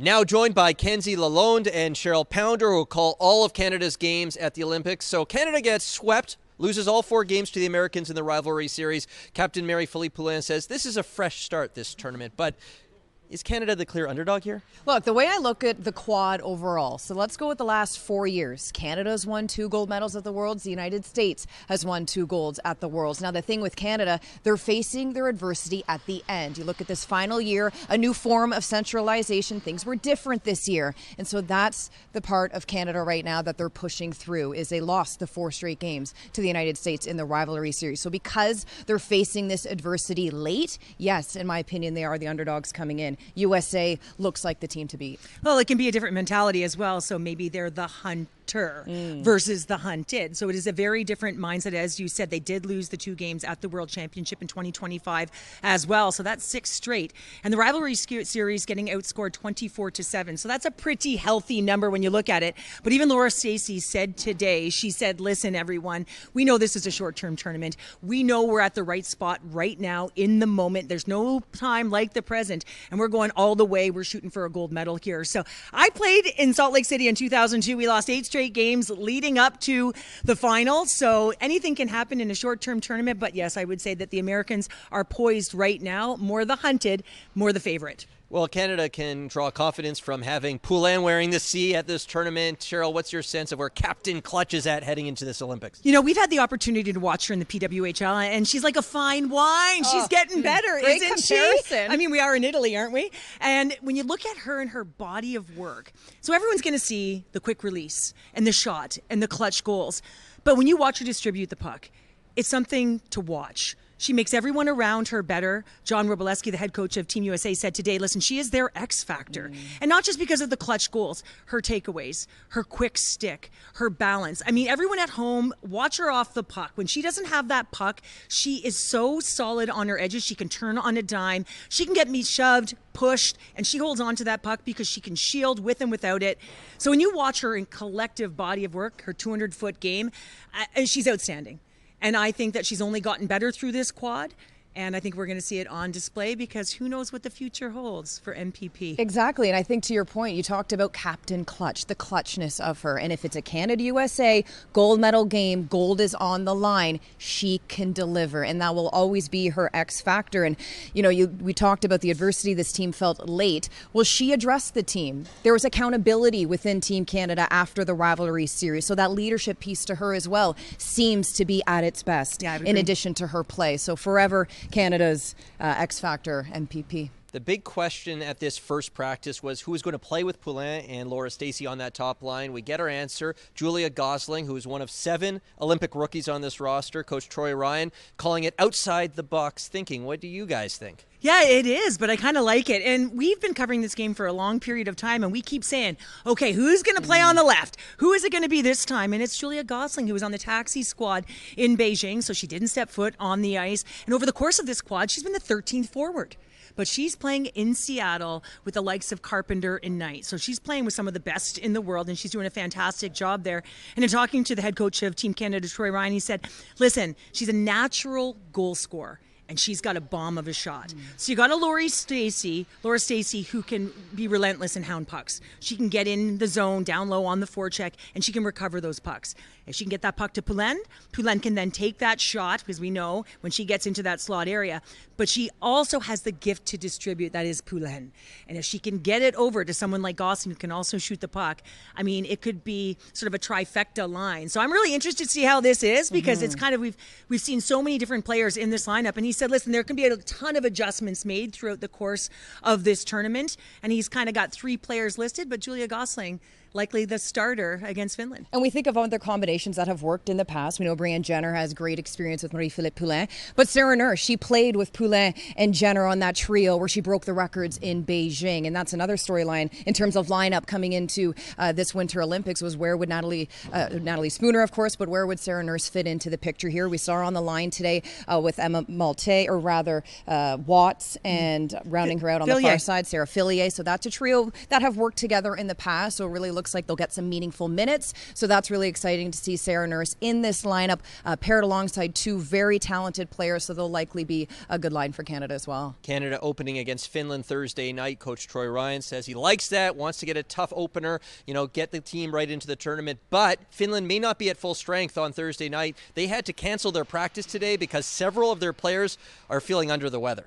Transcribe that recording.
Now joined by Kenzie, Lalonde, and Cheryl Pounder, who will call all of Canada's games at the Olympics. So Canada gets swept, loses all 4 games to the Americans in the rivalry series. Captain Marie-Philip Poulin says this is a fresh start, this tournament. But is Canada the clear underdog here? Look, the way I look at the quad overall, so let's go with the last 4 years. Canada's won 2 gold medals at the Worlds. The United States has won 2 golds at the Worlds. Now, the thing with Canada, they're facing their adversity at the end. You look at this final year, a new form of centralization. Things were different this year. And so that's the part of Canada right now that they're pushing through, is they lost the 4 straight games to the United States in the rivalry series. So because they're facing this adversity late, yes, in my opinion, they are the underdogs coming in. USA looks like the team to beat. Well, it can be a different mentality as well. So maybe they're the hunter versus the hunted. So it is a very different mindset. As you said, they did lose the 2 games at the World Championship in 2025 as well. So that's 6 straight. And the rivalry series getting outscored 24-7. So that's a pretty healthy number when you look at it. But even Laura Stacey said today, she said, listen, everyone, we know this is a short-term tournament. We know we're at the right spot right now in the moment. There's no time like the present. And we're going all the way. We're shooting for a gold medal here. So I played in Salt Lake City in 2002. We lost 8 straight games leading up to the final. So anything can happen in a short-term tournament. But yes, I would say that the Americans are poised right now, more the hunted, more the favorite. Well, Canada can draw confidence from having Poulin wearing the C at this tournament. Cheryl, what's your sense of where Captain Clutch is at heading into this Olympics? You know, we've had the opportunity to watch her in the PWHL, and she's like a fine wine. She's getting better, great isn't comparison. she? I mean, we are in Italy, aren't we? And when you look at her and her body of work, so everyone's going to see the quick release and the shot and the clutch goals. But when you watch her distribute the puck, it's something to watch. She makes everyone around her better. John Wroblewski, the head coach of Team USA, said today, listen, she is their X factor. And not just because of the clutch goals, her takeaways, her quick stick, her balance. I mean, everyone at home, watch her off the puck. When she doesn't have that puck, she is so solid on her edges. She can turn on a dime. She can get me shoved, pushed, and she holds on to that puck because she can shield with and without it. So when you watch her in collective body of work, her 200-foot game, she's outstanding. And I think that she's only gotten better through this quad. And I think we're going to see it on display because who knows what the future holds for MPP. Exactly. And I think to your point, you talked about Captain Clutch, the clutchness of her. And if it's a Canada-USA gold medal game, gold is on the line, she can deliver. And that will always be her X factor. And, you know, we talked about the adversity this team felt late. Well, she addressed the team. There was accountability within Team Canada after the rivalry series. So that leadership piece to her as well seems to be at its best in addition to her play. So forever Canada's X Factor MPP. The big question at this first practice was who was going to play with Poulin and Laura Stacey on that top line. We get our answer. Julia Gosling, who is one of 7 Olympic rookies on this roster. Coach Troy Ryan calling it outside the box thinking. What do you guys think? Yeah, it is, but I kind of like it. And we've been covering this game for a long period of time, and we keep saying, okay, who's going to play on the left? Who is it going to be this time? And it's Julia Gosling, who was on the taxi squad in Beijing, so she didn't step foot on the ice. And over the course of this quad, she's been the 13th forward. But she's playing in Seattle with the likes of Carpenter and Knight. So she's playing with some of the best in the world, and she's doing a fantastic job there. And in talking to the head coach of Team Canada, Troy Ryan, he said, listen, she's a natural goal scorer. And she's got a bomb of a shot. So you got a Laura Stacey who can be relentless and hound pucks. She can get in the zone, down low on the forecheck, and she can recover those pucks. If she can get that puck to Poulin can then take that shot, because we know when she gets into that slot area. But she also has the gift to distribute, that is Poulin. And if she can get it over to someone like Gosling, who can also shoot the puck, I mean, it could be sort of a trifecta line. So I'm really interested to see how this is, because it's kind of, we've seen so many different players in this lineup. And he said, listen, there can be a ton of adjustments made throughout the course of this tournament. And he's kind of got 3 players listed, but Julia Gosling, likely the starter against Finland. And we think of other combinations that have worked in the past. We know Brianne Jenner has great experience with Marie-Philip Poulin, but Sarah Nurse, she played with Poulin and Jenner on that trio where she broke the records in Beijing. And that's another storyline in terms of lineup coming into this Winter Olympics, was where would Natalie Spooner, of course, but where would Sarah Nurse fit into the picture here? We saw her on the line today with Emma Maltese. Galte, or rather Watts, and rounding her out on the far side, Sarah Fillier. So that's a trio that have worked together in the past. So it really looks like they'll get some meaningful minutes. So that's really exciting to see Sarah Nurse in this lineup, paired alongside two very talented players. So they'll likely be a good line for Canada as well. Canada opening against Finland Thursday night. Coach Troy Ryan says he likes that, wants to get a tough opener, get the team right into the tournament. But Finland may not be at full strength on Thursday night. They had to cancel their practice today because several of their players are feeling under the weather.